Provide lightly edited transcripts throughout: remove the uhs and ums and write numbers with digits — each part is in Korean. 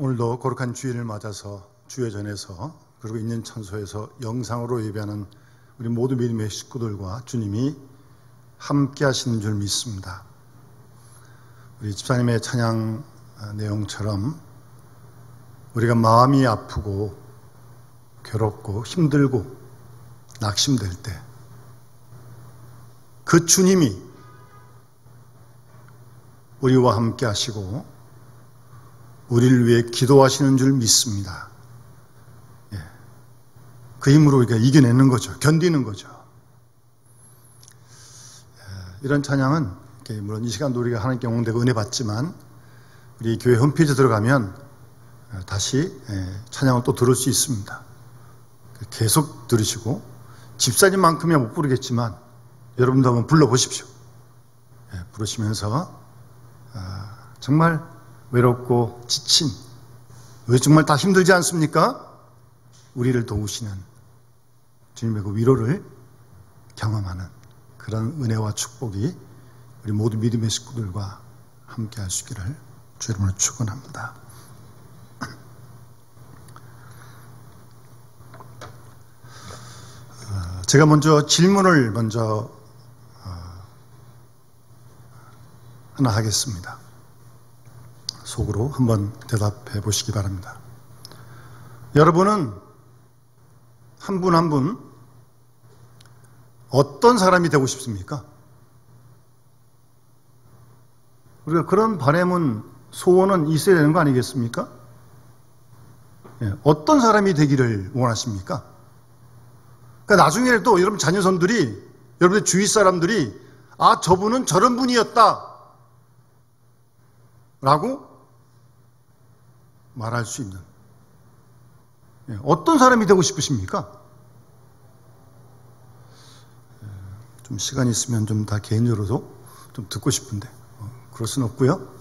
오늘도 거룩한 주일을 맞아서 주회전에서 그리고 있는 찬소에서 영상으로 예배하는 우리 모두 믿음의 식구들과 주님이 함께 하시는 줄 믿습니다. 우리 집사님의 찬양 내용처럼 우리가 마음이 아프고 괴롭고 힘들고 낙심될 때 그 주님이 우리와 함께 하시고 우리를 위해 기도하시는 줄 믿습니다. 그 힘으로 우리가 이겨내는 거죠. 견디는 거죠. 이런 찬양은 물론 이 시간도 우리가 하나님께 영광되고 은혜 받지만 우리 교회 홈페이지에 들어가면 다시 찬양을 또 들을 수 있습니다. 계속 들으시고 집사님만큼이야 못 부르겠지만 여러분도 한번 불러보십시오. 부르시면서 정말 외롭고 지친, 왜 정말 다 힘들지 않습니까? 우리를 도우시는 주님의 그 위로를 경험하는 그런 은혜와 축복이 우리 모두 믿음의 식구들과 함께 할 수 있기를 주 이름으로 축원합니다. 제가 먼저 질문을 하나 하겠습니다. 속으로 한번 대답해 보시기 바랍니다. 여러분은 한 분 한 분 어떤 사람이 되고 싶습니까? 우리가 그런 바람은 소원은 있어야 되는 거 아니겠습니까? 어떤 사람이 되기를 원하십니까? 그러니까 나중에라도 여러분 자녀손들이 여러분의 주위 사람들이 저분은 저런 분이었다 라고 말할 수 있는 어떤 사람이 되고 싶으십니까? 좀 시간이 있으면 좀 다 개인적으로도 좀 듣고 싶은데 그럴 수는 없고요.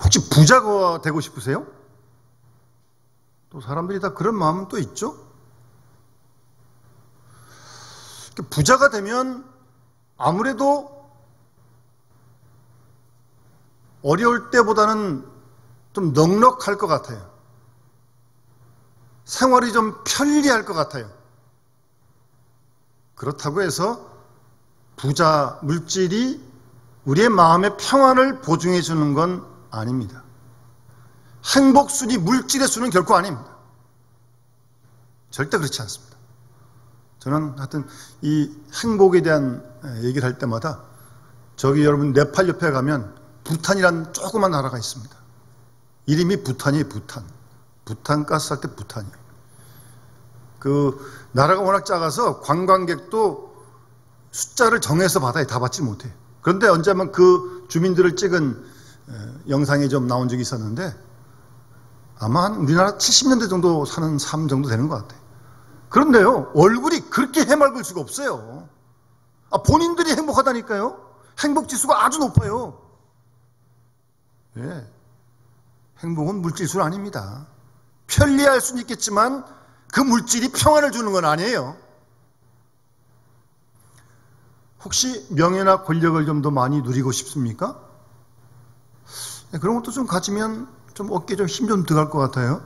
혹시 부자가 되고 싶으세요? 또 사람들이 다 그런 마음은 또 있죠. 부자가 되면 아무래도 어려울 때보다는 좀 넉넉할 것 같아요. 생활이 좀 편리할 것 같아요. 그렇다고 해서 부자 물질이 우리의 마음의 평안을 보증해 주는 건 아닙니다. 행복순이 물질의 수는 결코 아닙니다. 절대 그렇지 않습니다. 저는 하여튼 이 행복에 대한 얘기를 할 때마다 저기 여러분 네팔 옆에 가면 부탄이라는 조그만 나라가 있습니다. 이름이 부탄이에요. 부탄 가스 할 때 부탄이에요. 그 나라가 워낙 작아서 관광객도 숫자를 정해서 받아요. 다 받지 못해요. 그런데 언제 한번 그 주민들을 찍은 영상이 좀 나온 적이 있었는데 아마 한 우리나라 70년대 정도 사는 삶 정도 되는 것 같아요. 그런데요, 얼굴이 그렇게 해맑을 수가 없어요. 본인들이 행복하다니까요. 행복지수가 아주 높아요. 행복은 물질수 아닙니다. 편리할 수는 있겠지만 그 물질이 평안을 주는 건 아니에요. 혹시 명예나 권력을 좀 더 많이 누리고 싶습니까? 그런 것도 좀 가지면 좀 어깨에 좀 힘 좀 들어갈 것 같아요.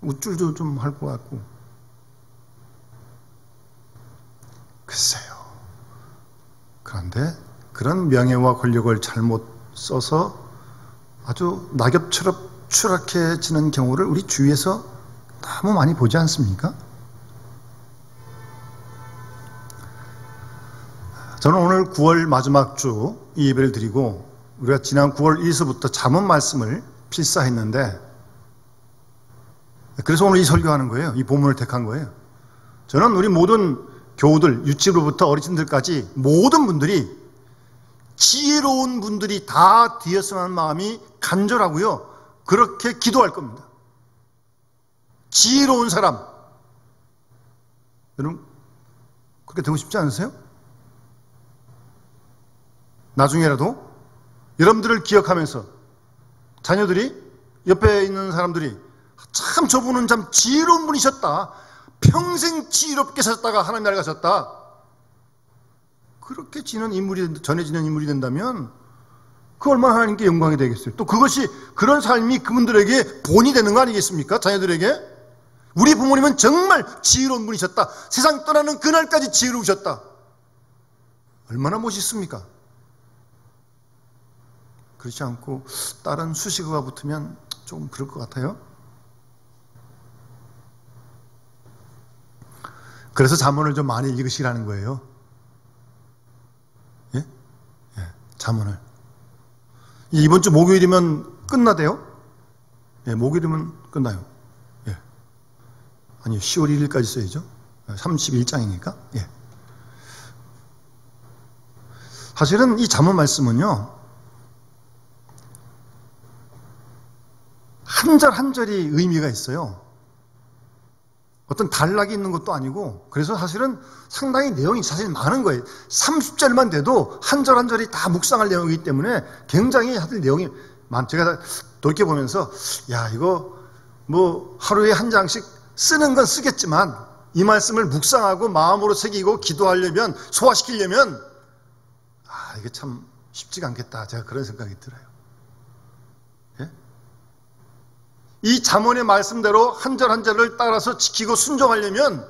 우쭐도 좀 할 것 같고. 글쎄요. 그런데 그런 명예와 권력을 잘못 써서 아주 낙엽처럼 추락해지는 경우를 우리 주위에서 너무 많이 보지 않습니까? 저는 오늘 9월 마지막 주 이 예배를 드리고 우리가 지난 9월 1일서부터 잠언 말씀을 필사했는데 그래서 오늘 이 설교하는 거예요. 이 본문을 택한 거예요. 저는 우리 모든 교우들, 유치부부터 어르신들까지 모든 분들이 지혜로운 분들이 다 되었으면 하는 마음이 간절하고요. 그렇게 기도할 겁니다. 지혜로운 사람. 여러분, 그렇게 되고 싶지 않으세요? 나중에라도 여러분들을 기억하면서 자녀들이 옆에 있는 사람들이 참 저분은 참 지혜로운 분이셨다. 평생 지혜롭게 사셨다가 하나님 나라에 가셨다. 그렇게 전해지는 인물이 된다면 그 얼마나 하나님께 영광이 되겠어요. 또 그것이 그런 삶이 그분들에게 본이 되는 거 아니겠습니까? 자녀들에게. 우리 부모님은 정말 지혜로운 분이셨다. 세상 떠나는 그날까지 지혜로우셨다. 얼마나 멋있습니까? 그렇지 않고 다른 수식어가 붙으면 좀 그럴 것 같아요. 그래서 잠언을 좀 많이 읽으시라는 거예요. 예? 예, 잠언을. 이번 주 목요일이면 끝나대요? 예, 목요일이면 끝나요. 예. 아니요, 10월 1일까지 써야죠. 31장이니까. 예. 사실은 이 잠언 말씀은요, 한 절 한 절이 의미가 있어요. 어떤 단락이 있는 것도 아니고, 그래서 사실은 상당히 내용이 사실 많은 거예요. 30절만 돼도 한 절 한 절이 다 묵상할 내용이기 때문에 굉장히 사실 내용이 제가 돌이켜보면서, 야, 이거 뭐 하루에 한 장씩 쓰는 건 쓰겠지만, 이 말씀을 묵상하고 마음으로 새기고 기도하려면, 소화시키려면, 이게 참 쉽지가 않겠다. 제가 그런 생각이 들어요. 예? 이 잠언의 말씀대로 한 절 한 절을 따라서 지키고 순종하려면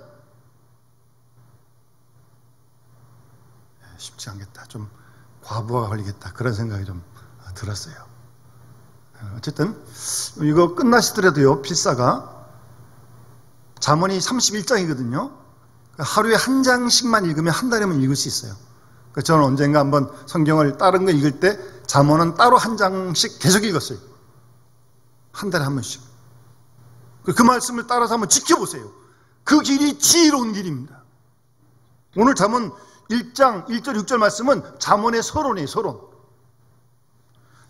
쉽지 않겠다. 좀 과부하가 걸리겠다. 그런 생각이 좀 들었어요. 어쨌든 이거 끝나시더라도요, 필사가 잠언이 31장이거든요. 하루에 한 장씩만 읽으면 한 달이면 읽을 수 있어요. 저는 언젠가 한번 성경을 다른 거 읽을 때 잠언은 따로 한 장씩 계속 읽었어요. 한 달에 한 번씩. 그 말씀을 따라서 한번 지켜보세요. 그 길이 지혜로운 길입니다. 오늘 잠언 1장 1절 6절 말씀은 잠언의 서론이에요. 서론.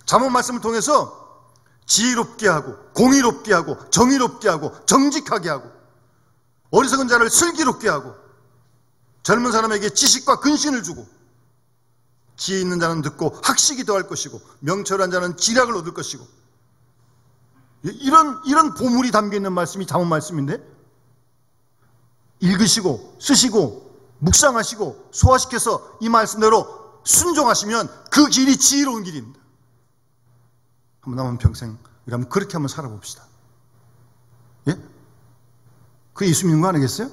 잠언 말씀을 통해서 지혜롭게 하고 공의롭게 하고 정의롭게 하고 정직하게 하고 어리석은 자를 슬기롭게 하고 젊은 사람에게 지식과 근신을 주고 지혜 있는 자는 듣고 학식이 더할 것이고 명철한 자는 지략을 얻을 것이고, 이런 보물이 담겨있는 말씀이 잠언 말씀인데, 읽으시고 쓰시고 묵상하시고 소화시켜서 이 말씀대로 순종하시면 그 길이 지혜로운 길입니다. 한번 남은 평생 한번 그렇게 한번 살아봅시다. 예? 그게 예수 믿는 거 아니겠어요?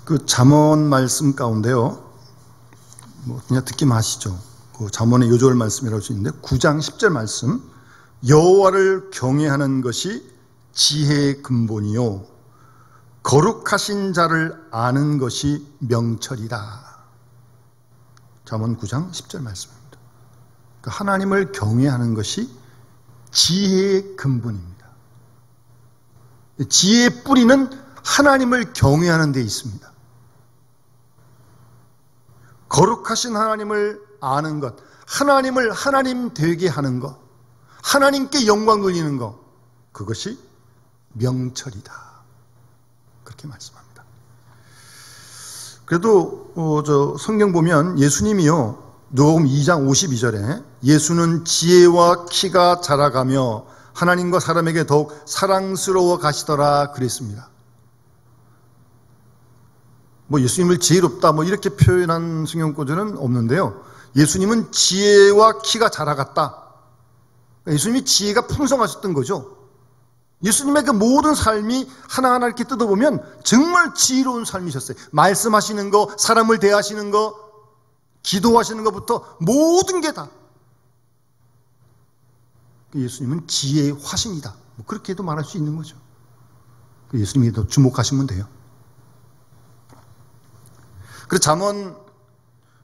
그 잠언 말씀 가운데요, 뭐 그냥 듣기만 하시죠. 그 잠언의 요절 말씀이라고 할 수 있는데 9장 10절 말씀, 여호와를 경외하는 것이 지혜의 근본이요 거룩하신 자를 아는 것이 명철이다. 잠언 9장 10절 말씀입니다. 그러니까 하나님을 경외하는 것이 지혜의 근본입니다. 지혜의 뿌리는 하나님을 경외하는 데 있습니다. 거룩하신 하나님을 아는 것, 하나님을 하나님 되게 하는 것, 하나님께 영광 돌리는 것, 그것이 명철이다. 그렇게 말씀합니다. 그래도 성경 보면 예수님이요, 누가복음 2장 52절에 예수는 지혜와 키가 자라가며 하나님과 사람에게 더욱 사랑스러워 가시더라 그랬습니다. 뭐 예수님을 지혜롭다 뭐 이렇게 표현한 성경구절은 없는데요, 예수님은 지혜와 키가 자라갔다. 예수님이 지혜가 풍성하셨던 거죠. 예수님의 그 모든 삶이 하나하나 이렇게 뜯어보면 정말 지혜로운 삶이셨어요. 말씀하시는 거, 사람을 대하시는 거, 기도하시는 것부터 모든 게 다. 예수님은 지혜의 화신이다. 뭐 그렇게도 말할 수 있는 거죠. 예수님이 더 주목하시면 돼요. 그래서 잠언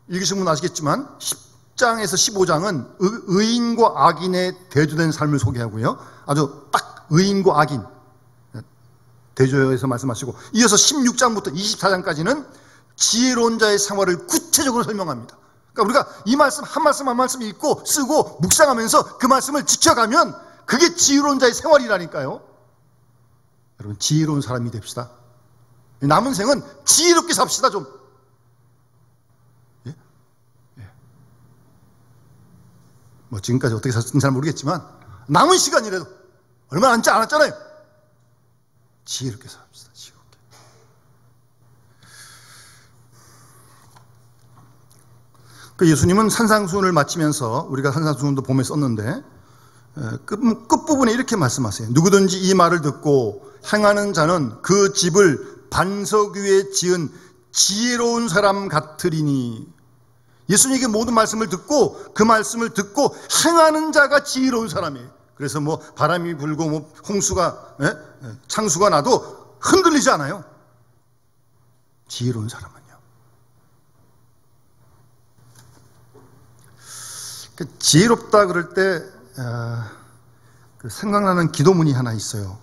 읽으신 분 아시겠지만 10장에서 15장은 의인과 악인의 대조된 삶을 소개하고요, 아주 딱 의인과 악인 대조해서 말씀하시고, 이어서 16장부터 24장까지는 지혜로운 자의 생활을 구체적으로 설명합니다. 그러니까 우리가 이 말씀 한 말씀 한 말씀 읽고 쓰고 묵상하면서 그 말씀을 지켜가면 그게 지혜로운 자의 생활이라니까요. 여러분, 지혜로운 사람이 됩시다. 남은 생은 지혜롭게 삽시다. 좀 뭐 지금까지 어떻게 사셨는지 잘 모르겠지만 남은 시간이라도 얼마 남지 않았잖아요. 지혜롭게 삽시다. 지혜롭게. 그 예수님은 산상수훈을 마치면서 우리가 산상수훈도 봄에 썼는데 끝부분에 이렇게 말씀하세요. 누구든지 이 말을 듣고 행하는 자는 그 집을 반석 위에 지은 지혜로운 사람 같으리니. 예수님에게 모든 말씀을 듣고 그 말씀을 듣고 행하는 자가 지혜로운 사람이에요. 그래서 뭐 바람이 불고 뭐 홍수가 창수가 나도 흔들리지 않아요. 지혜로운 사람은요. 지혜롭다 그럴 때 생각나는 기도문이 하나 있어요.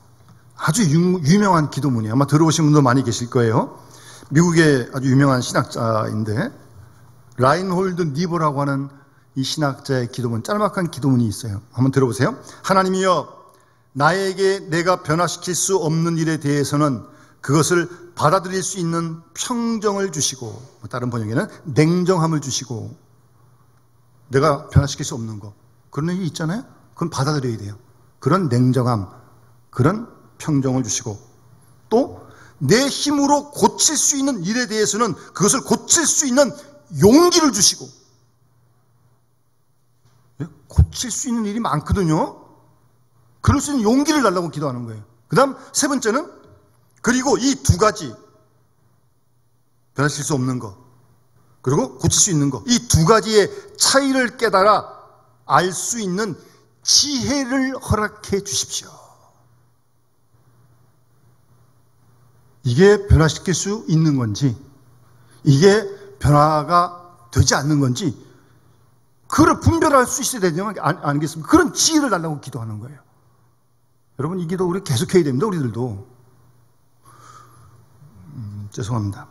아주 유명한 기도문이 아마 들어보신 분도 많이 계실 거예요. 미국의 아주 유명한 신학자인데 라인홀드 니버라고 하는 이 신학자의 기도문, 짤막한 기도문이 있어요. 한번 들어보세요. 하나님이여, 나에게 내가 변화시킬 수 없는 일에 대해서는 그것을 받아들일 수 있는 평정을 주시고, 다른 번역에는 냉정함을 주시고, 내가 변화시킬 수 없는 거, 그런 일이 있잖아요. 그건 받아들여야 돼요. 그런 냉정함, 그런 평정을 주시고, 또 내 힘으로 고칠 수 있는 일에 대해서는 그것을 고칠 수 있는 용기를 주시고. 고칠 수 있는 일이 많거든요. 그럴 수 있는 용기를 달라고 기도하는 거예요. 그 다음 세 번째는, 그리고 이 두 가지, 변화시킬 수 없는 거 그리고 고칠 수 있는 거, 이 두 가지의 차이를 깨달아 알 수 있는 지혜를 허락해 주십시오. 이게 변화시킬 수 있는 건지, 이게 변화가 되지 않는 건지, 그걸 분별할 수 있어야 되는 거 아니겠습니까? 그런 지혜를 달라고 기도하는 거예요. 여러분, 이 기도 우리 계속해야 됩니다. 우리들도. 죄송합니다.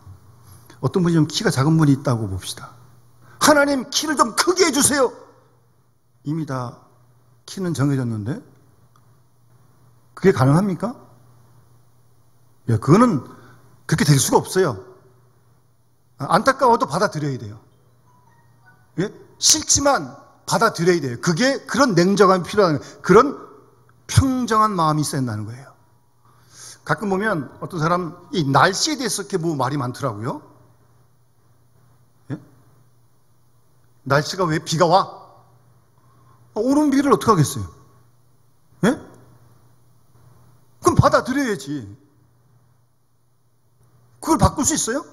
어떤 분이 좀 키가 작은 분이 있다고 봅시다. 하나님, 키를 좀 크게 해주세요. 이미 다 키는 정해졌는데 그게 가능합니까? 예, 그거는 그렇게 될 수가 없어요. 안타까워도 받아들여야 돼요. 예? 싫지만 받아들여야 돼요. 그게 그런 냉정함이 필요한 거예요. 그런 평정한 마음이 있어야 한다는 거예요. 가끔 보면 어떤 사람 이 날씨에 대해서 이렇게 뭐 말이 많더라고요. 예? 날씨가 왜 비가 와? 오는 비를 어떻게 하겠어요? 예? 그럼 받아들여야지. 그걸 바꿀 수 있어요?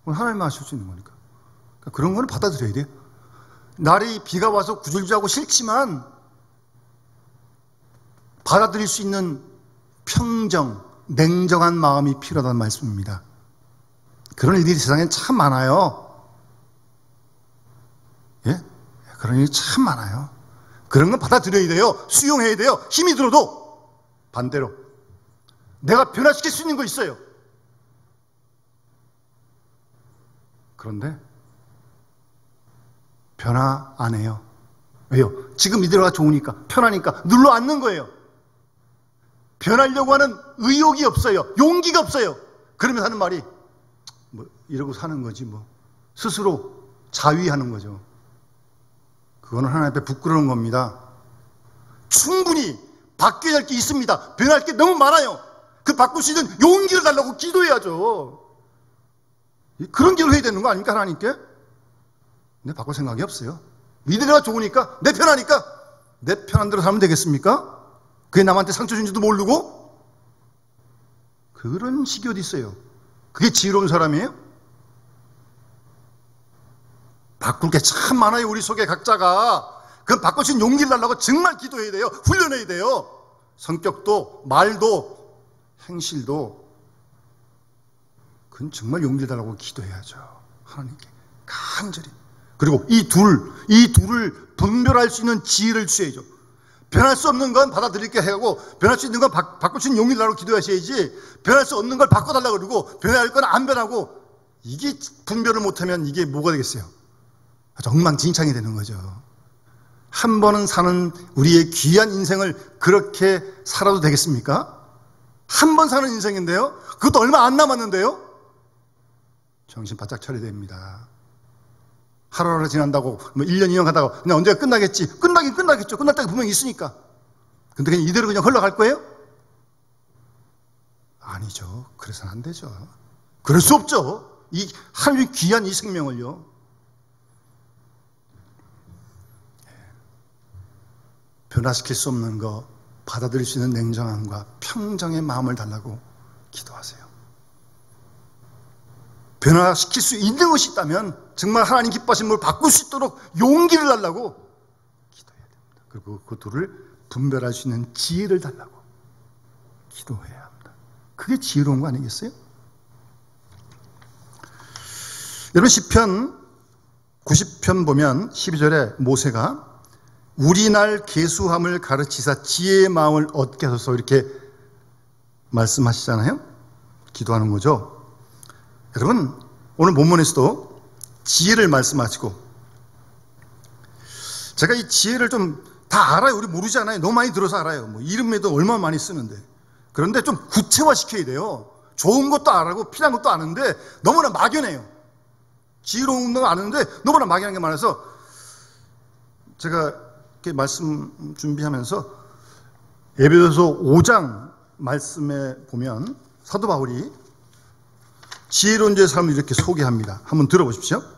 그건 하나님만 하실 수 있는 거니까. 그런 거는 받아들여야 돼요. 날이 비가 와서 구질구질하고 싫지만 받아들일 수 있는 평정, 냉정한 마음이 필요하다는 말씀입니다. 그런 일들이 세상에 참 많아요. 예? 그런 일이 참 많아요. 그런 건 받아들여야 돼요. 수용해야 돼요. 힘이 들어도. 반대로 내가 변화시킬 수 있는 거 있어요. 그런데 변화 안 해요. 왜요? 지금 이대로가 좋으니까, 편하니까 눌러 앉는 거예요. 변하려고 하는 의욕이 없어요. 용기가 없어요. 그러면 하는 말이 뭐 이러고 사는 거지 뭐. 스스로 자위하는 거죠. 그거는 하나님 앞에 부끄러운 겁니다. 충분히 바뀌어야 할 게 있습니다. 변할 게 너무 많아요. 그 바꿀 수 있는 용기를 달라고 기도해야죠. 그런 기도를 해야 되는 거 아닙니까, 하나님께? 근데 바꿀 생각이 없어요. 이대로가 좋으니까, 내 편하니까, 내 편한 대로 살면 되겠습니까? 그게 남한테 상처 준지도 모르고? 그런 식이 어디 있어요? 그게 지혜로운 사람이에요? 바꿀 게 참 많아요, 우리 속에 각자가. 그건 바꿀 수 있는 용기를 달라고 정말 기도해야 돼요. 훈련해야 돼요. 성격도, 말도, 행실도. 그건 정말 용기를 달라고 기도해야죠. 하나님께. 간절히. 그리고 이 둘을 분별할 수 있는 지혜를 주셔야죠. 변할 수 없는 건 받아들일게 하고, 변할 수 있는 건 바꿀 수 있는 용기를 달라고 기도하셔야지, 변할 수 없는 걸 바꿔달라고 그러고, 변할 건 안 변하고, 이게 분별을 못하면 이게 뭐가 되겠어요? 아주 엉망진창이 되는 거죠. 한 번은 사는 우리의 귀한 인생을 그렇게 살아도 되겠습니까? 한 번 사는 인생인데요? 그것도 얼마 안 남았는데요? 정신 바짝 차려야 됩니다. 하루하루 지난다고, 뭐 1년, 2년 가다가 그냥 언제가 끝나겠지. 끝나긴 끝나겠죠. 끝날 때가 분명히 있으니까. 근데 그냥 이대로 그냥 흘러갈 거예요? 아니죠. 그래서는 안 되죠. 그럴 수 없죠. 이 하나님의 귀한 이 생명을요. 변화시킬 수 없는 거, 받아들일 수 있는 냉정함과 평정의 마음을 달라고 기도하세요. 변화시킬 수 있는 것이 있다면 정말 하나님 기뻐하신 걸 바꿀 수 있도록 용기를 달라고 기도해야 됩니다. 그리고 그 둘을 분별할 수 있는 지혜를 달라고 기도해야 합니다. 그게 지혜로운 거 아니겠어요? 여러분 시편 90편 보면 12절에 모세가 우리 날 계수함을 가르치사 지혜의 마음을 얻게 하소서 이렇게 말씀하시잖아요. 기도하는 거죠. 여러분 오늘 본문에서도 지혜를 말씀하시고 제가 이 지혜를 좀 다 알아요. 우리 모르지 않아요. 너무 많이 들어서 알아요. 뭐 이름에도 얼마나 많이 쓰는데. 그런데 좀 구체화시켜야 돼요. 좋은 것도 알고 필요한 것도 아는데 너무나 막연해요. 지혜로운 거 아는데 너무나 막연한 게 많아서 제가 이렇게 말씀 준비하면서 에베소서 5장 말씀에 보면 사도 바울이 지혜로운 자의 삶을 이렇게 소개합니다. 한번 들어보십시오.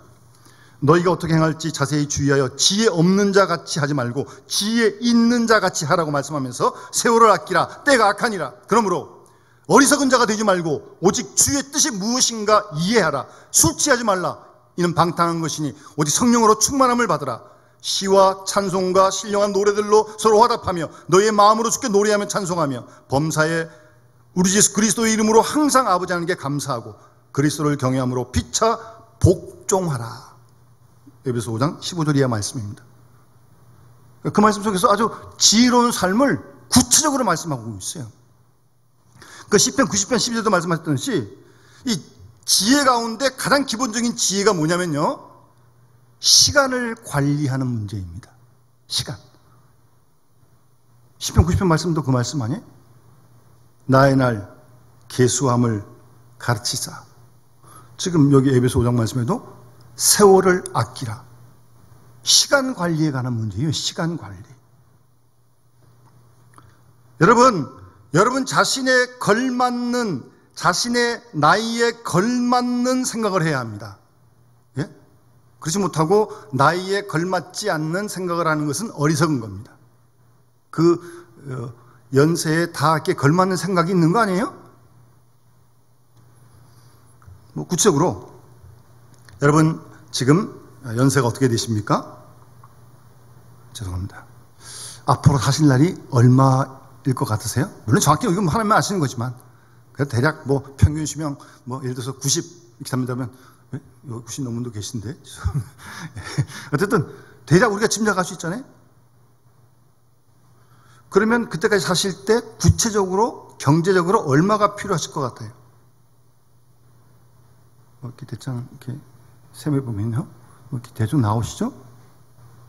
너희가 어떻게 행할지 자세히 주의하여 지혜 없는 자 같이 하지 말고 지혜 있는 자 같이 하라고 말씀하면서 세월을 아끼라 때가 악하니라. 그러므로 어리석은 자가 되지 말고 오직 주의 뜻이 무엇인가 이해하라. 술 취하지 말라. 이는 방탕한 것이니 오직 성령으로 충만함을 받으라. 시와 찬송과 신령한 노래들로 서로 화답하며 너희의 마음으로 주께 노래하며 찬송하며 범사에 우리 주 예수 그리스도의 이름으로 항상 아버지 하나님께 감사하고 그리스도를 경외함으로 피차 복종하라. 에베소 5장 15절 이하 말씀입니다. 그 말씀 속에서 아주 지혜로운 삶을 구체적으로 말씀하고 있어요. 그 시편 90편 12절도 말씀하셨듯이 이 지혜 가운데 가장 기본적인 지혜가 뭐냐면요, 시간을 관리하는 문제입니다. 시간. 시편 90편 말씀도 그 말씀 아니에요? 나의 날 계수함을 가르치사. 지금 여기 에베소 5장 말씀에도 세월을 아끼라. 시간 관리에 관한 문제예요. 시간 관리. 여러분 자신의 걸맞는, 자신의 나이에 걸맞는 생각을 해야 합니다. 예? 그렇지 못하고 나이에 걸맞지 않는 생각을 하는 것은 어리석은 겁니다. 그 연세에 다 이렇게 걸맞는 생각이 있는 거 아니에요? 뭐 구체적으로 여러분 지금 연세가 어떻게 되십니까? 죄송합니다. 앞으로 사실 날이 얼마일 것 같으세요? 물론 정확히 이건 하나님만 아시는 거지만 그래도 대략 뭐 평균 수명 뭐 예를 들어서 90 이렇게 합니다면 90 넘은 분도 계신데 어쨌든 대략 우리가 짐작할 수 있잖아요. 그러면 그때까지 사실 때 구체적으로 경제적으로 얼마가 필요하실 것 같아요? 이렇게 대충 이렇게 셈해 보면요, 이렇게 대충 나오시죠?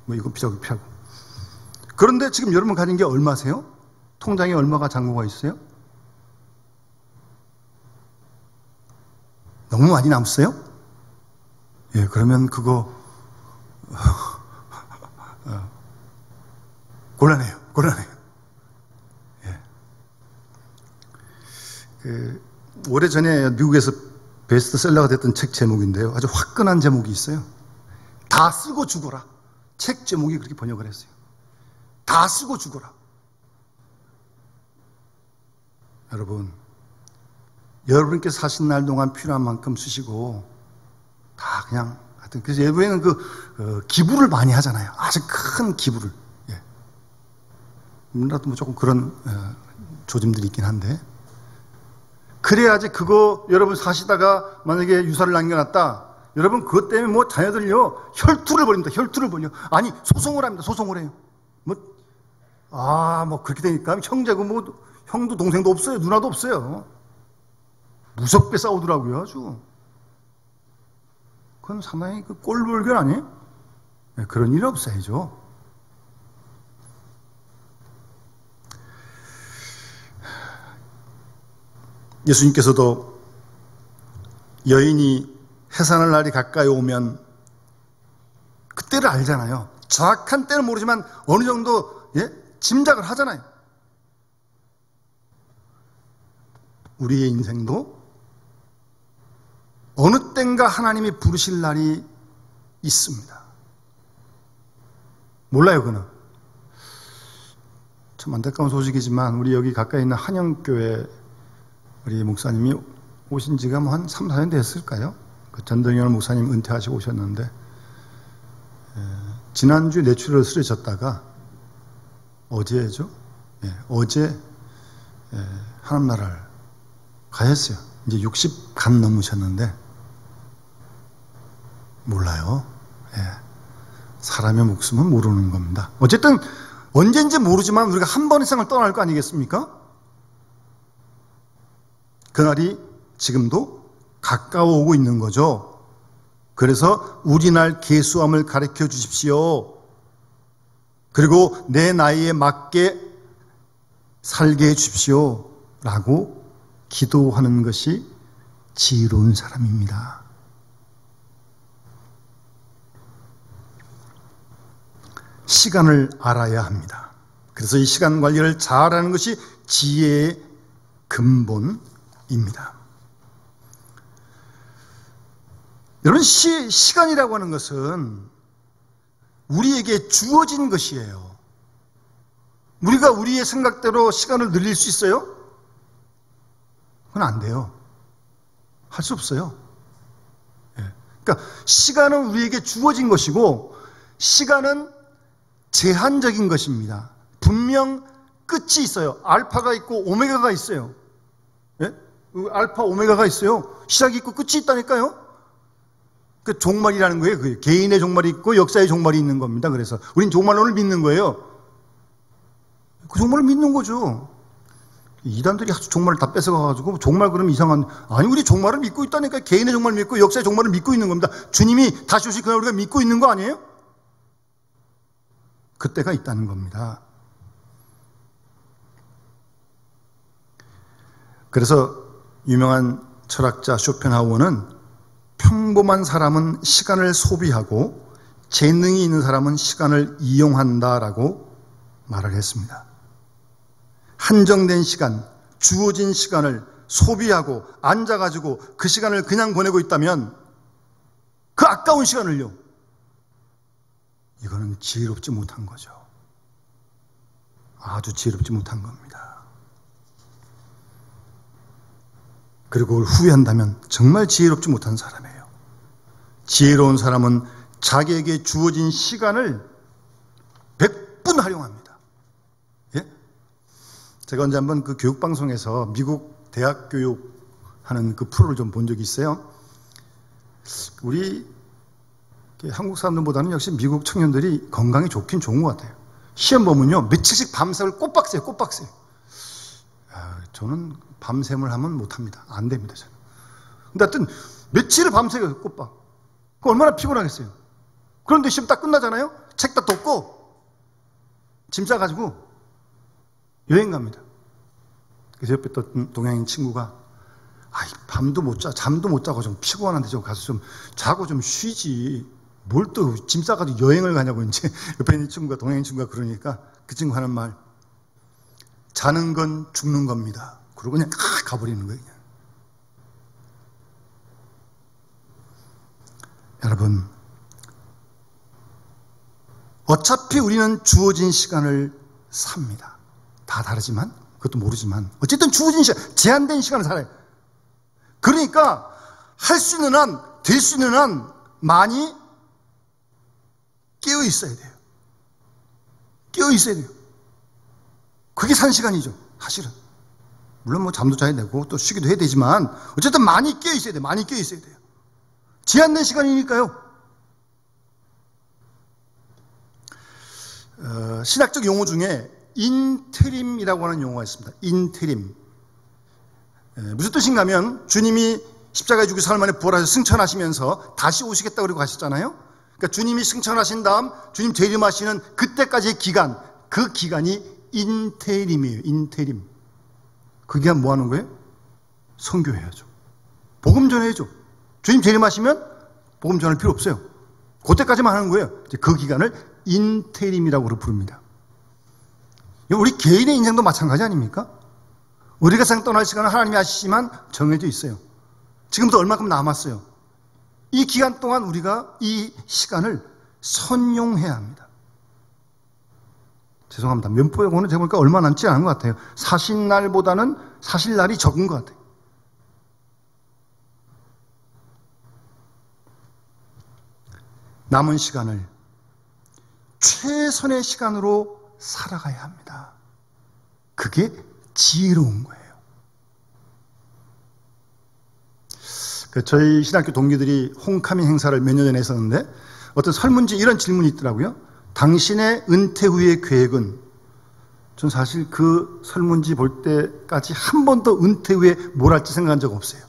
뭐 이거 피하고 피하고. 그런데 지금 여러분 가진 게 얼마세요? 통장에 얼마가 잔고가 있어요? 너무 많이 남았어요? 예, 그러면 그거 곤란해요. 예. 오래전에 미국에서 베스트셀러가 됐던 책 제목인데요, 아주 화끈한 제목이 있어요. 다 쓰고 죽어라. 책 제목이 그렇게 번역을 했어요. 다 쓰고 죽어라. 여러분께서 사신 날 동안 필요한 만큼 쓰시고 다 그냥 하여튼. 그래서 예부에는 기부를 많이 하잖아요. 아주 큰 기부를. 예. 우리나라도 뭐 조금 그런 조짐들이 있긴 한데, 그래야지 그거 여러분 사시다가 만약에 유사를 남겨놨다, 여러분 그것 때문에 뭐 자녀들요 혈투를 벌입니다. 혈투를 벌여. 아니 소송을 합니다. 소송을 해요. 뭐 그렇게 되니까 형제고 뭐 형도 동생도 없어요. 누나도 없어요. 무섭게 싸우더라고요. 아주. 그건 상당히 꼴불견 아니에요? 네, 그런 일이 없어야죠. 예수님께서도 여인이 해산할 날이 가까이 오면 그때를 알잖아요. 정확한 때는 모르지만 어느 정도 짐작을 하잖아요. 우리의 인생도 어느 땐가 하나님이 부르실 날이 있습니다. 몰라요, 그는. 참 안타까운 소식이지만 우리 여기 가까이 있는 한영교회 우리 목사님이 오신 지가 뭐 한 3, 4년 됐을까요? 그 전동열 목사님 은퇴하시고 오셨는데 지난주에 뇌출혈을 쓰러졌다가 어제죠? 어제 하늘나라를 가셨어요. 이제 60 간 넘으셨는데 몰라요. 사람의 목숨은 모르는 겁니다. 어쨌든 언젠지 모르지만 우리가 한 번 이상을 떠날 거 아니겠습니까? 그날이 지금도 가까워 오고 있는 거죠. 그래서 우리 날 계수함을 가르쳐 주십시오. 그리고 내 나이에 맞게 살게 해 주십시오. 라고 기도하는 것이 지혜로운 사람입니다. 시간을 알아야 합니다. 그래서 이 시간 관리를 잘하는 것이 지혜의 근본입니다. 여러분, 시간이라고 하는 것은 우리에게 주어진 것이에요. 우리가 우리의 생각대로 시간을 늘릴 수 있어요? 그건 안 돼요. 할 수 없어요. 그러니까 시간은 우리에게 주어진 것이고 시간은 제한적인 것입니다. 분명 끝이 있어요. 알파가 있고 오메가가 있어요. 알파, 오메가가 있어요. 시작이 있고 끝이 있다니까요. 그 종말이라는 거예요. 그 개인의 종말이 있고 역사의 종말이 있는 겁니다. 그래서 우린 종말론을 믿는 거예요. 그 종말을 믿는 거죠. 이단들이 종말을 다 뺏어가가지고 종말 그러면 이상한, 아니 우리 종말을 믿고 있다니까. 개인의 종말을 믿고 역사의 종말을 믿고 있는 겁니다. 주님이 다시 오실 그날 우리가 믿고 있는 거 아니에요? 그때가 있다는 겁니다. 그래서 유명한 철학자 쇼펜하우어는 평범한 사람은 시간을 소비하고 재능이 있는 사람은 시간을 이용한다라고 말을 했습니다. 한정된 시간, 주어진 시간을 소비하고 앉아가지고 그 시간을 그냥 보내고 있다면 그 아까운 시간을요, 이거는 지혜롭지 못한 거죠. 아주 지혜롭지 못한 겁니다. 그리고 그걸 후회한다면 정말 지혜롭지 못한 사람이에요. 지혜로운 사람은 자기에게 주어진 시간을 100분 활용합니다. 예? 제가 언제 한번 그 교육방송에서 미국 대학 교육하는 그 프로를 좀 본 적이 있어요. 우리 한국 사람들보다는 역시 미국 청년들이 건강이 좋긴 좋은 것 같아요. 시험 보면요, 며칠씩 밤새울 꽃박새요, 꽃박새. 저는 밤샘을 하면 못합니다. 안 됩니다, 저는. 근데 하여튼 며칠을 밤새요, 꽃박. 그 얼마나 피곤하겠어요. 그런데 시험 딱 끝나잖아요. 책 다 덮고 짐 싸가지고 여행 갑니다. 그래서 옆에 또 동양인 친구가, 밤도 못 자, 잠도 못 자고 좀 피곤한데 좀 가서 좀 자고 좀 쉬지. 뭘 또 짐 싸가지고 여행을 가냐고 이제 옆에 있는 친구가, 동양인 친구가 그러니까 그 친구 하는 말, 자는 건 죽는 겁니다. 그러고 그냥 가버리는 거예요. 그냥. 여러분, 어차피 우리는 주어진 시간을 삽니다. 다 다르지만, 그것도 모르지만 어쨌든 주어진 시간, 제한된 시간을 살아요. 그러니까 할 수 있는 한, 될 수 있는 한 많이 깨어 있어야 돼요. 깨어 있어야 돼요. 그게 산 시간이죠, 사실은. 물론 뭐 잠도 자야 되고 또 쉬기도 해야 되지만 어쨌든 많이 깨어 있어야 돼요. 많이 깨어 있어야 돼요. 제한된 시간이니까요. 신학적 용어 중에 인테림이라고 하는 용어가 있습니다. 인테림. 무슨 뜻인가 하면 주님이 십자가에 죽고 사흘 만에 부활하셔서 승천하시면서 다시 오시겠다고 그러고 가셨잖아요. 그러니까 주님이 승천하신 다음 주님 재림하시는 그때까지의 기간, 그 기간이 인테림이에요. 인테림. 그 기간 뭐 하는 거예요? 선교해야죠. 복음 전해야죠. 주님 재림하시면 복음 전할 필요 없어요. 그때까지만 하는 거예요. 그 기간을 인테림이라고 부릅니다. 우리 개인의 인생도 마찬가지 아닙니까? 우리가 세상 떠날 시간은 하나님이 아시지만 정해져 있어요. 지금부터 얼마큼 남았어요. 이 기간 동안 우리가 이 시간을 선용해야 합니다. 죄송합니다. 면포여고는 제가 보니까 얼마 남지 않은 것 같아요. 사신날보다는 사실날이 적은 것 같아요. 남은 시간을 최선의 시간으로 살아가야 합니다. 그게 지혜로운 거예요. 저희 신학교 동기들이 홈카밍 행사를 몇 년 전에 했었는데 어떤 설문지에 이런 질문이 있더라고요. 당신의 은퇴 후의 계획은? 전 사실 그 설문지 볼 때까지 한 번도 은퇴 후에 뭘 할지 생각한 적 없어요.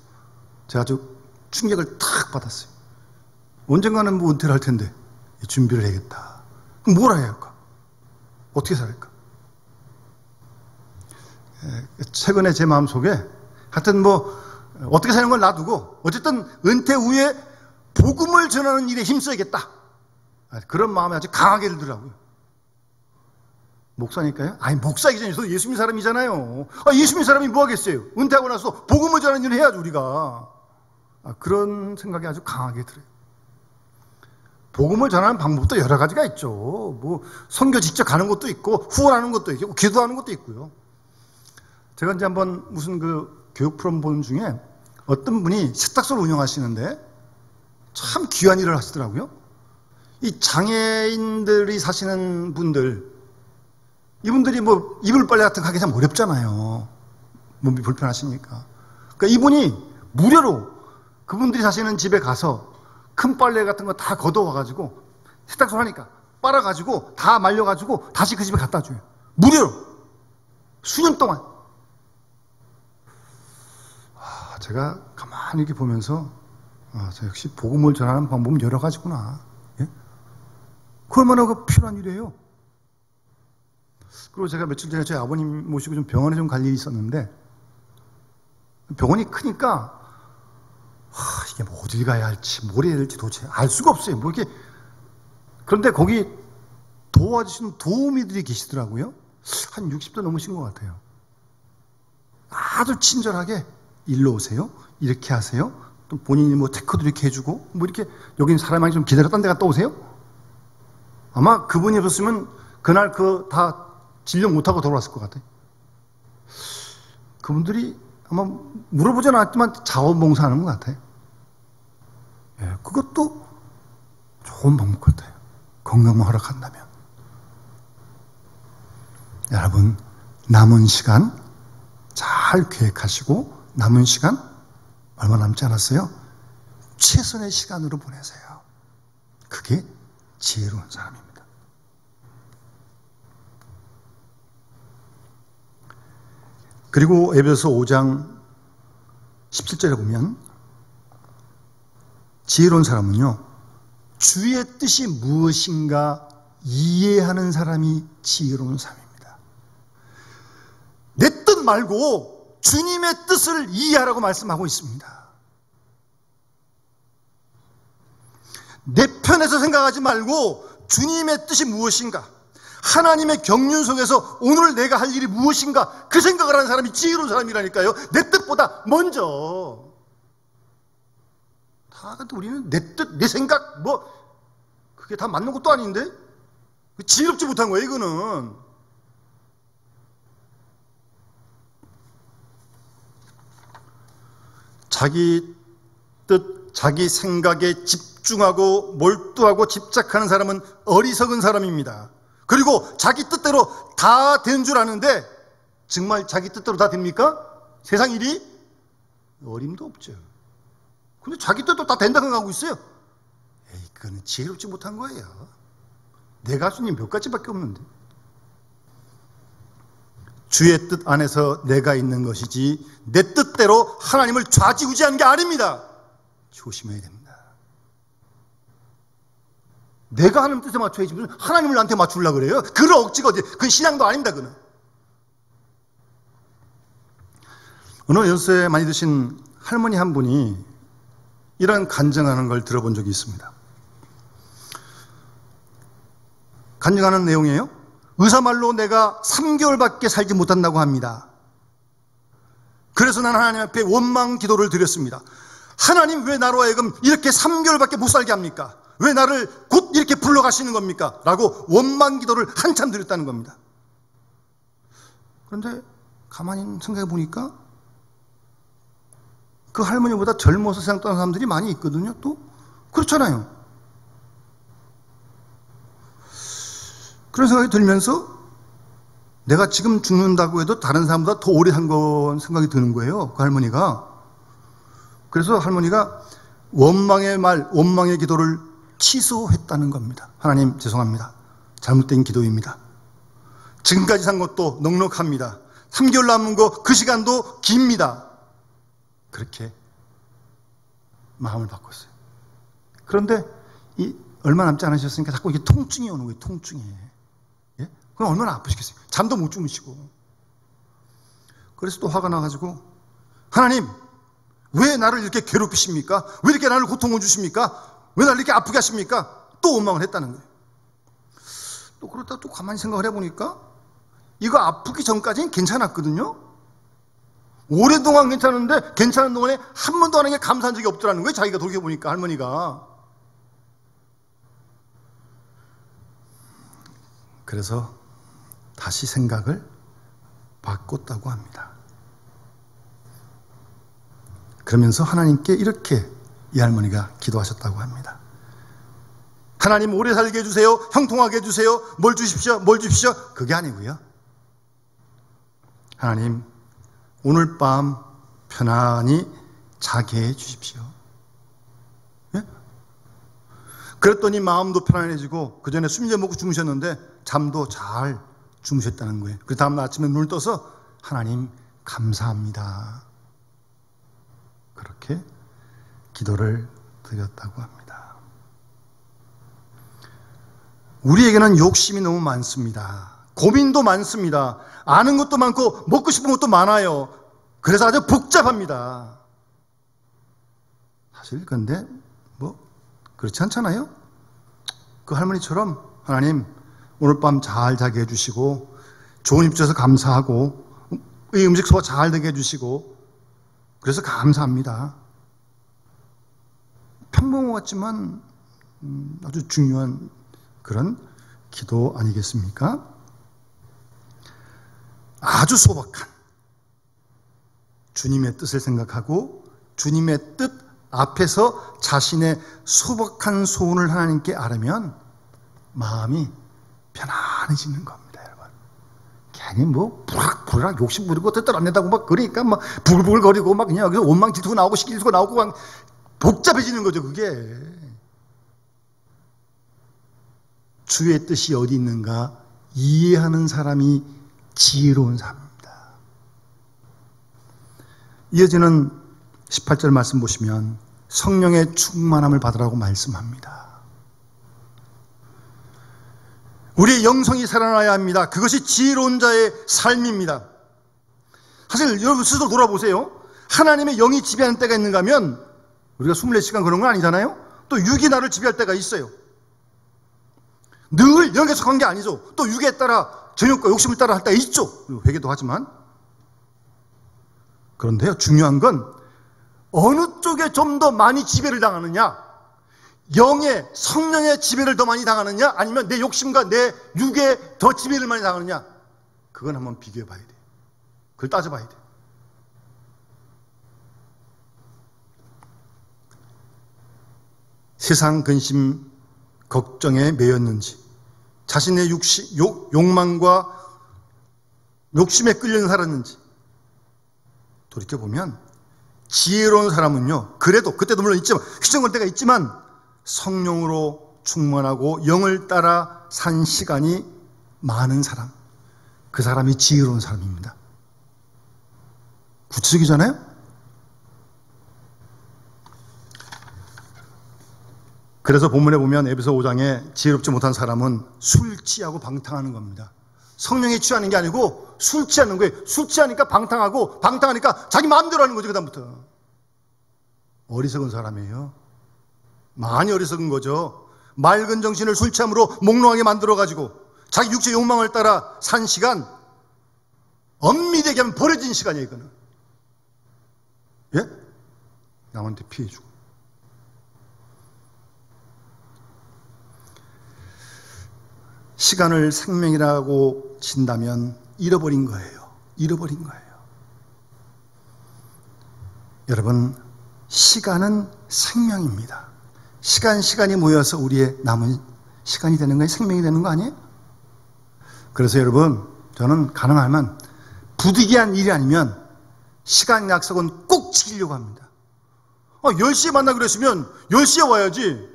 제가 아주 충격을 탁 받았어요. 언젠가는 뭐 은퇴를 할 텐데 준비를 해야겠다. 그럼 뭘 해야 할까? 어떻게 살까? 최근에 제 마음속에 하여튼 뭐 어떻게 사는 걸 놔두고 어쨌든 은퇴 후에 복음을 전하는 일에 힘써야겠다. 그런 마음이 아주 강하게 들더라고요. 목사니까요? 아니, 목사이기 전에 저도 예수 믿는 사람이잖아요. 예수 믿는 사람이 뭐 하겠어요? 은퇴하고 나서 복음을 전하는 일을 해야죠, 우리가. 그런 생각이 아주 강하게 들어요. 복음을 전하는 방법도 여러 가지가 있죠. 뭐 선교 직접 가는 것도 있고 후원하는 것도 있고 기도하는 것도 있고요. 제가 이제 한번 무슨 그 교육 프로그램 보는 중에 어떤 분이 세탁소를 운영하시는데 참 귀한 일을 하시더라고요. 이 장애인들이 사시는 분들, 이분들이 뭐 이불 빨래 같은 거 하기 참 어렵잖아요. 몸이 불편하시니까. 그러니까 이분이 무료로 그분들이 사시는 집에 가서 큰 빨래 같은 거 다 걷어와가지고 세탁소 하니까 빨아가지고 다 말려가지고 다시 그 집에 갖다 줘요. 무료로. 수년 동안. 제가 가만히 이렇게 보면서 저 역시 복음을 전하는 방법은 여러 가지구나. 예? 그 얼마나 필요한 일이에요. 그리고 제가 며칠 전에 저희 아버님 모시고 좀 병원에 좀 갈 일이 있었는데 병원이 크니까 이게 뭐 어딜 가야 할지 뭘 해야 될지 도대체 알 수가 없어요. 뭐 이렇게. 그런데 거기 도와주시는 도우미들이 계시더라고요. 한 60대 넘으신 것 같아요. 아주 친절하게 일로 오세요. 이렇게 하세요. 또 본인이 뭐 체크도 이렇게 해주고 뭐 이렇게 여기 사람이 좀 기다려 딴 데 갔다 오세요. 아마 그분이 없었으면 그날 다 진료 못하고 돌아왔을 것 같아요. 그분들이 아마 물어보진 않았지만 자원봉사하는 것 같아요. 예, 그것도 좋은 방법 같아요. 건강만 허락한다면. 여러분, 남은 시간 잘 계획하시고 남은 시간 얼마 남지 않았어요? 최선의 시간으로 보내세요. 그게 지혜로운 사람입니다. 그리고 에베소서 5장 17절에 보면 지혜로운 사람은요, 주의 뜻이 무엇인가 이해하는 사람이 지혜로운 사람입니다. 내 뜻 말고 주님의 뜻을 이해하라고 말씀하고 있습니다. 내 편에서 생각하지 말고 주님의 뜻이 무엇인가, 하나님의 경륜 속에서 오늘 내가 할 일이 무엇인가, 그 생각을 하는 사람이 지혜로운 사람이라니까요. 내 뜻보다 먼저. 근데 우리는 내 뜻, 내 생각, 그게 다 맞는 것도 아닌데? 지혜롭지 못한 거예요, 이거는. 자기 뜻, 자기 생각에 집중하고 몰두하고 집착하는 사람은 어리석은 사람입니다. 그리고 자기 뜻대로 다 되는 줄 아는데 정말 자기 뜻대로 다 됩니까? 세상 일이? 어림도 없죠. 근데 자기 뜻도 다 된다고 생각하고 있어요. 그거는 지혜롭지 못한 거예요. 내가 할 수 있는 몇 가지밖에 없는데. 주의 뜻 안에서 내가 있는 것이지 내 뜻대로 하나님을 좌지우지하는 게 아닙니다. 조심해야 됩니다. 내가 하는 뜻에 맞춰야지 무슨 하나님을 나한테 맞추려고 그래요? 그런 억지가 어디, 그건 신앙도 아닙니다. 그는. 어느 연세 많이 드신 할머니 한 분이 이런 간증하는 걸 들어본 적이 있습니다. 간증하는 내용이에요. 의사 말로 내가 3개월밖에 살지 못한다고 합니다. 그래서 나는 하나님 앞에 원망 기도를 드렸습니다. 하나님, 왜 나로 하여금 이렇게 3개월밖에 못 살게 합니까? 왜 나를 곧 이렇게 불러가시는 겁니까? 라고 원망 기도를 한참 드렸다는 겁니다. 그런데 가만히 생각해 보니까 그 할머니보다 젊어서 세상 떠난 사람들이 많이 있거든요. 또 그렇잖아요. 그런 생각이 들면서 내가 지금 죽는다고 해도 다른 사람보다 더 오래 산 건 생각이 드는 거예요. 그 할머니가. 그래서 할머니가 원망의 말, 원망의 기도를 취소했다는 겁니다. 하나님, 죄송합니다. 잘못된 기도입니다. 지금까지 산 것도 넉넉합니다. 3개월 남은 거 그 시간도 깁니다. 그렇게 마음을 바꿨어요. 그런데 얼마 남지 않으셨으니까 자꾸 이게 통증이 오는 거예요. 통증이. 예? 그럼 얼마나 아프시겠어요. 잠도 못 주무시고. 그래서 또 화가 나가지고, 하나님, 왜 나를 이렇게 괴롭히십니까? 왜 이렇게 나를 고통을 주십니까? 왜 나를 이렇게 아프게 하십니까? 또 원망을 했다는 거예요. 또 그러다 또 가만히 생각을 해보니까 이거 아프기 전까지는 괜찮았거든요. 오랫동안 괜찮은데 괜찮은 동안에 한 번도 안 하는 게 감사한 적이 없더라는 거예요. 자기가 돌이켜보니까, 할머니가. 그래서 다시 생각을 바꿨다고 합니다. 그러면서 하나님께 이렇게 이 할머니가 기도하셨다고 합니다. 하나님, 오래 살게 해주세요. 형통하게 해주세요. 뭘 주십시오. 뭘 주십시오. 그게 아니고요. 하나님, 오늘 밤 편안히 자게 해주십시오. 예? 그랬더니 마음도 편안해지고 그 전에 숨져 먹고 주무셨는데 잠도 잘 주무셨다는 거예요. 그 다음날 아침에 눈을 떠서 하나님 감사합니다. 그렇게 기도를 드렸다고 합니다. 우리에게는 욕심이 너무 많습니다. 고민도 많습니다. 아는 것도 많고 먹고 싶은 것도 많아요. 그래서 아주 복잡합니다. 사실 근데 뭐 그렇지 않잖아요. 그 할머니처럼 하나님, 오늘 밤 잘 자게 해주시고 좋은 입 주셔서 감사하고 이 음식 소화 잘 되게 해주시고 그래서 감사합니다. 평범한 것 같지만 아주 중요한 그런 기도 아니겠습니까? 아주 소박한 주님의 뜻을 생각하고 주님의 뜻 앞에서 자신의 소박한 소원을 하나님께 아뢰면 마음이 편안해지는 겁니다, 여러분. 괜히 뭐 부락 욕심 부리고 뜻대로 안 된다고 막 그러니까 막 부글부글거리고 막 그냥 여기서 원망 질투가 나오고 시기질투가 나오고 막 복잡해지는 거죠, 그게. 주의 뜻이 어디 있는가 이해하는 사람이 지혜로운 사람입니다. 이어지는 18절 말씀 보시면 성령의 충만함을 받으라고 말씀합니다. 우리의 영성이 살아나야 합니다. 그것이 지혜로운 자의 삶입니다. 사실 여러분 스스로 돌아보세요. 하나님의 영이 지배하는 때가 있는가 하면 우리가 24시간 그런 건 아니잖아요. 또 육이 나를 지배할 때가 있어요. 늘 영에 속한 게 아니죠. 또 육에 따라 정욕과 욕심을 따라 할 때가 있죠. 회개도 하지만. 그런데요, 중요한 건 어느 쪽에 좀 더 많이 지배를 당하느냐, 영의 성령의 지배를 더 많이 당하느냐, 아니면 내 욕심과 내 육에 더 지배를 많이 당하느냐, 그건 한번 비교해 봐야 돼요. 그걸 따져봐야 돼요. 세상 근심 걱정에 매였는지, 자신의 욕망과 욕심에 끌려 살았는지 돌이켜보면 지혜로운 사람은요, 그래도 그때도 물론 있지만 휘청할 때가 있지만 성령으로 충만하고 영을 따라 산 시간이 많은 사람, 그 사람이 지혜로운 사람입니다. 구체적이잖아요. 그래서 본문에 보면 에베소 5장에 지혜롭지 못한 사람은 술 취하고 방탕하는 겁니다. 성령에 취하는 게 아니고 술 취하는 거예요. 술 취하니까 방탕하고, 방탕하니까 자기 마음대로 하는 거죠, 그 다음부터. 어리석은 사람이에요. 많이 어리석은 거죠. 맑은 정신을 술 취함으로 몽롱하게 만들어가지고 자기 육체 욕망을 따라 산 시간, 엄밀히 얘기하면 버려진 시간이에요, 이거는. 예? 남한테 피해주고. 시간을 생명이라고 친다면 잃어버린 거예요. 잃어버린 거예요. 여러분, 시간은 생명입니다. 시간이 모여서 우리의 남은 시간이 되는 거예요. 생명이 되는 거 아니에요? 그래서 여러분, 저는 가능하면 부득이한 일이 아니면 시간 약속은 꼭 지키려고 합니다. 10시에 만나기로 그랬으면 10시에 와야지.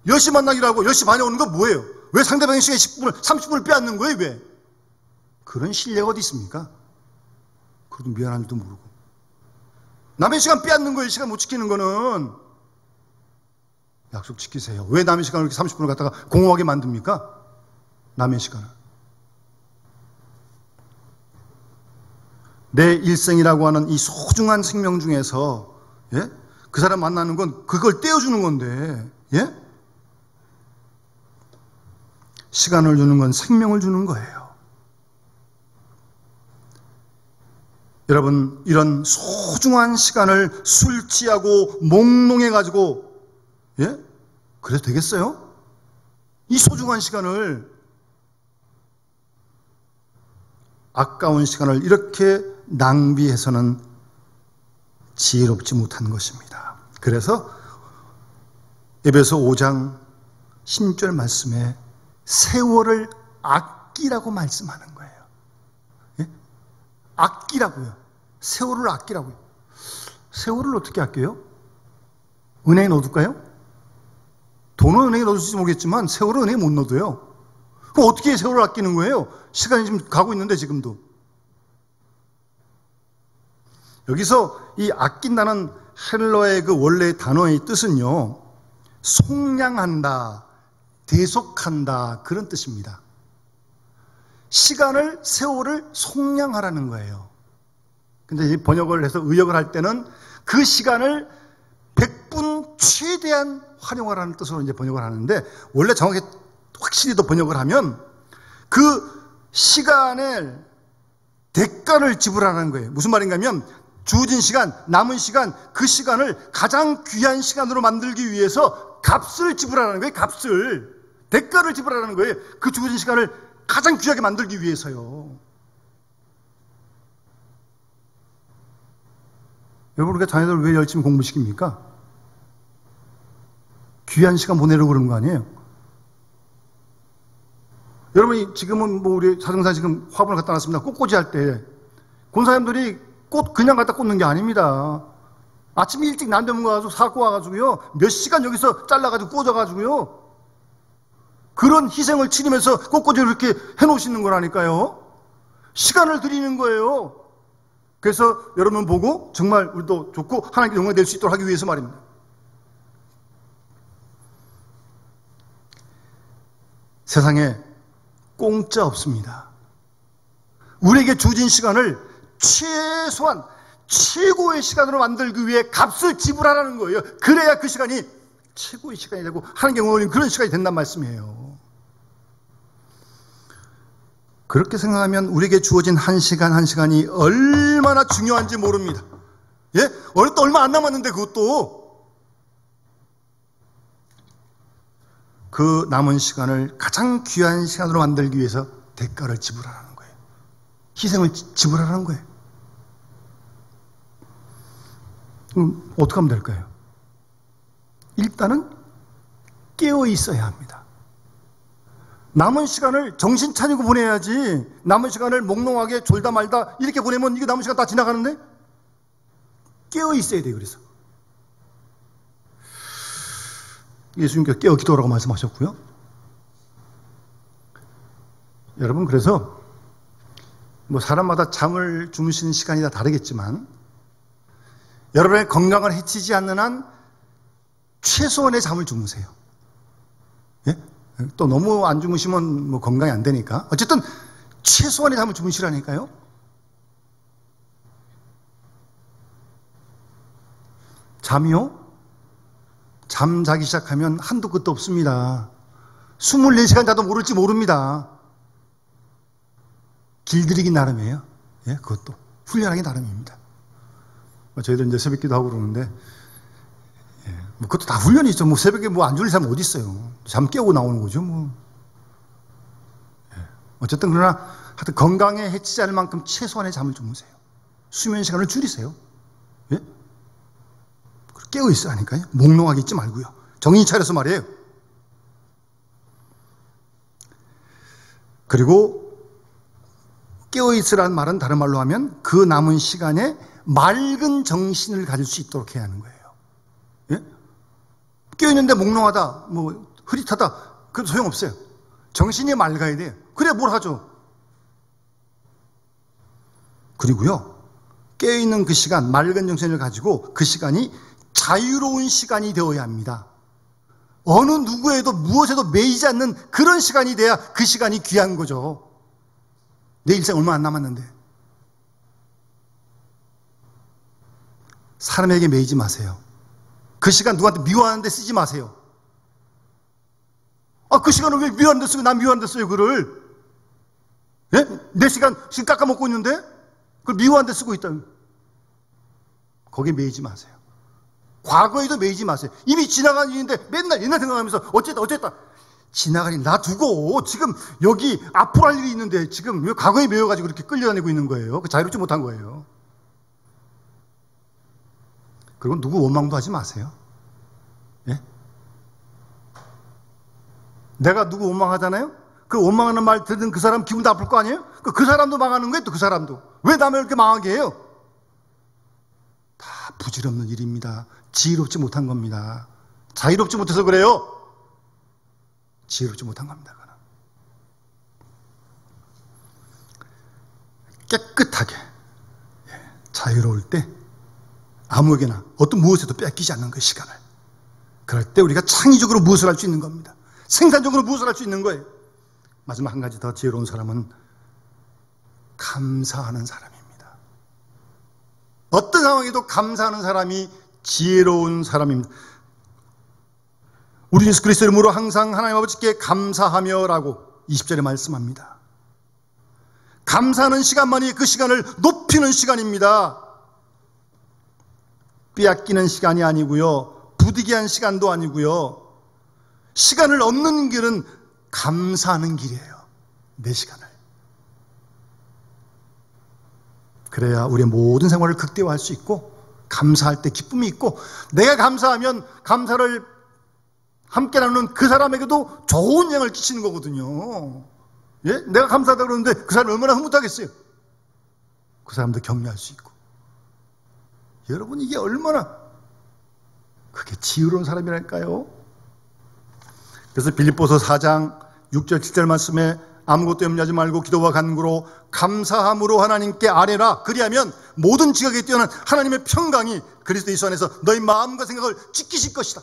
10시 만나기로 하고 10시 반에 오는 건 뭐예요? 왜 상대방의 시간에 10분을, 30분을 빼앗는 거예요? 왜? 그런 신뢰가 어디 있습니까? 그것도 미안한 줄도 모르고. 남의 시간 빼앗는 거예요. 시간 못 지키는 거는. 약속 지키세요. 왜 남의 시간을 이렇게 30분을 갖다가 공허하게 만듭니까? 남의 시간을. 내 일생이라고 하는 이 소중한 생명 중에서, 예? 그 사람 만나는 건 그걸 떼어주는 건데, 예? 시간을 주는 건 생명을 주는 거예요. 여러분, 이런 소중한 시간을 술 취하고 몽롱해가지고, 예? 그래도 되겠어요? 이 소중한 시간을, 아까운 시간을 이렇게 낭비해서는 지혜롭지 못한 것입니다. 그래서 에베소 5장 16절 말씀에 세월을 아끼라고 말씀하는 거예요. 예? 아끼라고요. 세월을 아끼라고요. 세월을 어떻게 아껴요? 은행에 넣어둘까요? 돈은 은행에 넣어줄지 모르겠지만 세월은 은행에 못 넣어둬요. 그럼 어떻게 세월을 아끼는 거예요? 시간이 지금 가고 있는데 지금도. 여기서 이 아낀다는 헬러의 그 원래 단어의 뜻은요, 속량한다, 대속한다, 그런 뜻입니다. 시간을, 세월을 속량하라는 거예요. 근데 이 번역을 해서 의역을 할 때는 그 시간을 100분 최대한 활용하라는 뜻으로 이제 번역을 하는데, 원래 정확히 확실히 더 번역을 하면 그 시간의 대가를 지불하는 거예요. 무슨 말인가 하면 주어진 시간, 남은 시간, 그 시간을 가장 귀한 시간으로 만들기 위해서 값을 지불하라는 거예요. 값을. 대가를 지불하라는 거예요. 그 주어진 시간을 가장 귀하게 만들기 위해서요. 여러분, 우리가 자녀들 왜 열심히 공부시킵니까? 귀한 시간 보내려고 그러는 거 아니에요? 여러분, 지금은 뭐 우리 사정사 지금 화분을 갖다 놨습니다. 꽃꽂이 할 때 권사님들이 꽃 그냥 갖다 꽂는 게 아닙니다. 아침에 일찍 남대문 가서 사고 와가지고요, 몇 시간 여기서 잘라가지고 꽂아가지고요, 그런 희생을 치르면서 꽃꽂이를 이렇게 해놓으시는 거라니까요. 시간을 드리는 거예요. 그래서 여러분 보고 정말 우리도 좋고 하나님께 영광이 될 수 있도록 하기 위해서 말입니다. 세상에 공짜 없습니다. 우리에게 주어진 시간을 최소한 최고의 시간으로 만들기 위해 값을 지불하라는 거예요. 그래야 그 시간이 최고의 시간이 되고 하나님께 영광을 올리는 그런 시간이 된단 말씀이에요. 그렇게 생각하면 우리에게 주어진 한 시간 한 시간이 얼마나 중요한지 모릅니다. 예? 어릴 때 얼마 안 남았는데 그것도 그 남은 시간을 가장 귀한 시간으로 만들기 위해서 대가를 지불하라는 거예요. 희생을 지불하라는 거예요. 그럼 어떻게 하면 될까요? 일단은 깨어 있어야 합니다. 남은 시간을 정신 차리고 보내야지, 남은 시간을 몽롱하게 졸다 말다 이렇게 보내면 이게 남은 시간 다 지나가는데? 깨어 있어야 돼요. 그래서 예수님께서 깨어 기도하라고 말씀하셨고요. 여러분, 그래서 뭐 사람마다 잠을 주무시는 시간이 다 다르겠지만 여러분의 건강을 해치지 않는 한 최소한의 잠을 주무세요. 예? 또 너무 안 주무시면 뭐 건강이 안 되니까. 어쨌든 최소한의 잠을 주무시라니까요. 잠이요? 잠 자기 시작하면 한도 끝도 없습니다. 24시간 자도 모를지 모릅니다. 길들이기 나름이에요. 예, 그것도 훈련하기 나름입니다. 저희들 이제 새벽기도 하고 그러는데, 뭐 그것도 다 훈련이 있죠. 뭐 새벽에 뭐 안 졸릴 사람 어디 있어요. 잠 깨고 나오는 거죠, 뭐. 어쨌든 그러나 하여튼 건강에 해치지 않을 만큼 최소한의 잠을 주무세요. 수면 시간을 줄이세요. 예? 깨어 있어야 하니까요. 몽롱하게 있지 말고요. 정신 차려서 말이에요. 그리고 깨어 있으라는 말은 다른 말로 하면 그 남은 시간에 맑은 정신을 가질 수 있도록 해야 하는 거예요. 예? 깨어 있는데 몽롱하다, 뭐 흐릿하다, 그래도 소용없어요. 정신이 맑아야 돼요. 그래 뭘 하죠. 그리고요, 깨어있는 그 시간, 맑은 정신을 가지고 그 시간이 자유로운 시간이 되어야 합니다. 어느 누구에도 무엇에도 매이지 않는 그런 시간이 돼야 그 시간이 귀한 거죠. 내 일생 얼마 안 남았는데. 사람에게 매이지 마세요. 그 시간 누구한테 미워하는데 쓰지 마세요. 그 시간을 왜 미워하는데 쓰고 난 미워하는데 써요, 그를. 예? 내 시간 지금 깎아먹고 있는데 그걸 미워하는데 쓰고 있다. 거기에 매이지 마세요. 과거에도 매이지 마세요. 이미 지나간 일인데 맨날 옛날 생각하면서 어쨌다. 지나간 일 놔두고 지금 여기 앞으로 할 일이 있는데 지금 왜 과거에 매여가지고 그렇게 끌려다니고 있는 거예요. 자유롭지 못한 거예요. 그리고 누구 원망도 하지 마세요. 예? 내가 누구 원망하잖아요? 그 원망하는 말 들은 그 사람 기분 나쁠 거 아니에요? 그 사람도 망하는 거예요, 또 그 사람도. 왜 남을 이렇게 망하게 해요? 다 부질없는 일입니다. 지혜롭지 못한 겁니다. 자유롭지 못해서 그래요. 지혜롭지 못한 겁니다. 깨끗하게 자유로울 때 아무에게나 어떤 무엇에도 뺏기지 않는 그 시간을, 그럴 때 우리가 창의적으로 무엇을 할 수 있는 겁니다. 생산적으로 무엇을 할 수 있는 거예요. 마지막 한 가지 더 지혜로운 사람은 감사하는 사람입니다. 어떤 상황에도 감사하는 사람이 지혜로운 사람입니다. 우리 예수 그리스도의 이름으로 항상 하나님 아버지께 감사하며라고 20절에 말씀합니다. 감사하는 시간만이 그 시간을 높이는 시간입니다. 빼앗기는 시간이 아니고요, 부득이한 시간도 아니고요, 시간을 얻는 길은 감사하는 길이에요. 내 시간을. 그래야 우리의 모든 생활을 극대화할 수 있고, 감사할 때 기쁨이 있고, 내가 감사하면 감사를 함께 나누는 그 사람에게도 좋은 영향을 끼치는 거거든요. 예? 내가 감사하다 그러는데 그 사람이 얼마나 흐뭇하겠어요. 그 사람도 격려할 수 있고. 여러분, 이게 얼마나 그게 지혜로운 사람이랄까요? 그래서 빌립보서 4장 6절 7절 말씀에 아무것도 염려하지 말고 기도와 간구로 감사함으로 하나님께 아뢰라. 그리하면 모든 지각에 뛰어난 하나님의 평강이 그리스도 예수 안에서 너희 마음과 생각을 지키실 것이다.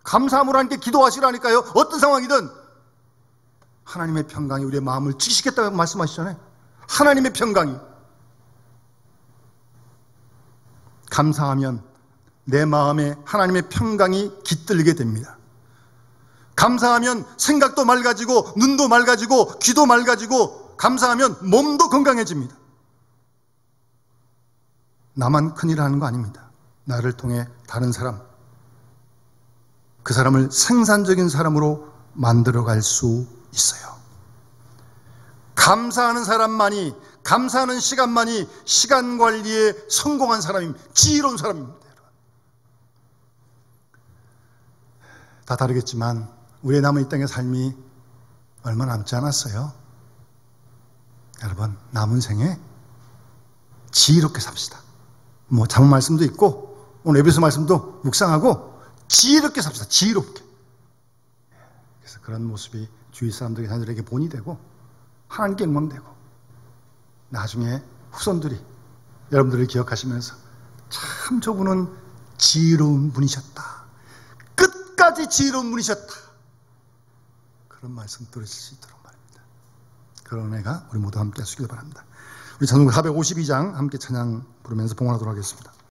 감사함으로 하나님께 기도하시라니까요. 어떤 상황이든 하나님의 평강이 우리의 마음을 지키시겠다고 말씀하시잖아요. 하나님의 평강이. 감사하면 내 마음에 하나님의 평강이 깃들게 됩니다. 감사하면 생각도 맑아지고 눈도 맑아지고 귀도 맑아지고, 감사하면 몸도 건강해집니다. 나만 큰일을 하는 거 아닙니다. 나를 통해 다른 사람, 그 사람을 생산적인 사람으로 만들어갈 수 있어요. 감사하는 사람만이, 감사하는 시간만이 시간 관리에 성공한 사람입니다. 지혜로운 사람입니다. 다 다르겠지만 우리의 남은 이 땅의 삶이 얼마 남지 않았어요. 여러분, 남은 생에 지혜롭게 삽시다. 뭐 자문 말씀도 있고 오늘 에베소 말씀도 묵상하고 지혜롭게 삽시다. 지혜롭게. 그래서 그런 모습이 주위 사람들에게 본이 되고 하나님께 영광되고, 나중에 후손들이 여러분들을 기억하시면서 참 저분은 지혜로운 분이셨다, 끝까지 지혜로운 분이셨다, 그런 말씀 들으실 수 있도록 말입니다. 그런 은혜가 우리 모두 함께 하시길 바랍니다. 우리 찬송가 452장 함께 찬양 부르면서 봉헌하도록 하겠습니다.